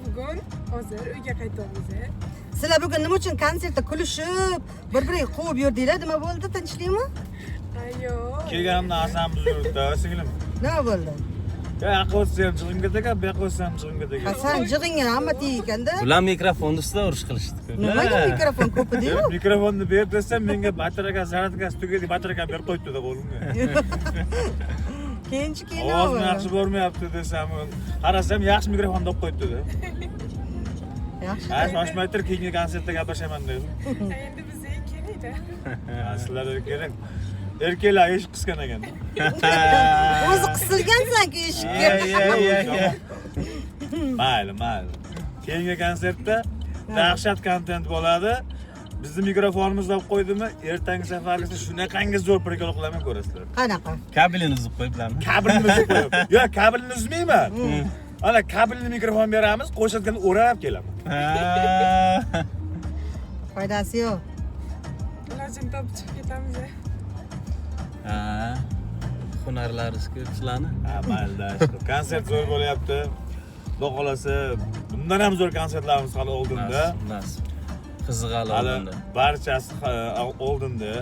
bugun hozir uyga qaytyapmiz. Sizlar bugun nima uchun konsertda kulishib, bir-biriga quvib yurdinglar, nima bo'ldi? Tinchlikmi? Yo'q. Kelganimda asabimiz yuribdi, singlim. Nima bo'ldi? Aqlsam jig'im ketaga, beqilsam jig'im ketaga. Hasan jig'ingga hamma teganda. Ular mikrofonni ustida urush qilishdi. Nimaga mikrofon ko'p edi-yu? Mikrofonni berib desam, menga bataraka zaryadkasi tugadi, bataraka berib qo'yibdi deb o'yladim. Keyinchi Ovozim yaxshi bormayapti desam, qarasam yaxshi mikrofonni olib qo'yibdi-da. Yaxshi. Ha, shoshmay tur, keyingi konsertda gaplashaman dedim. Endi bizga kerakda. Sizlarga kerak. Erkaklar eshik qisgan ekan. O'zi qisilgan-sanki eshikka. Mayli. Keyingi konsertda dahshat kontent bo'ladi. Bizni mikrofonimizni olib qo'ydimi, ertangi safarga shunaqangi zo'r prikol qilaman ko'rasizlar. Qanaqa? Kabelini uzib qo'yiblarmi? Kablni uzib qo'yib. Yo'q, kablni uzmayman. Ana kablni mikrofon beramiz, qo'shilgan o'rab kelaman. Foydasi yo'q. Ilojini topib chiqib ketamiz. Ha. Hunarlaringiz ko'p sizlarni. Ha, mayli-da. Konsert zo'r bo'lyapti. Xudo xolasa, bundan ham zo'r konsertlarimiz hali oldinda. Nasib. Qiziqali Hali oldinda. barchasi oldinda.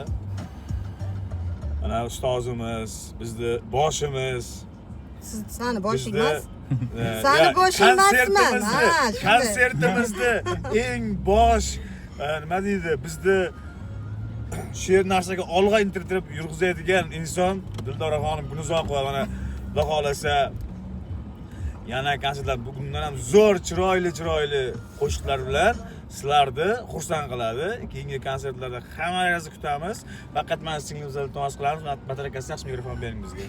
Ana ustozimiz, bizni boshimiz. Sani boshing emas. Sani boshing emasman. Konsertimizni eng bosh nima deydi, bizni shu narsaga olg'a intiltirib yurg'izadigan inson Dildoraxonim Gunuzoqova. Mana Xudo xolasa yana konsertlar bugundan ham zo'r chiroyli qo'shiqlar bilan sizlarni xursand qiladi. Keyingi konsertlarda hammangizni kutamiz. Faqat men singlimizga iltimos qilamiz, batarakasi yaxshi mikrofon bering bizga.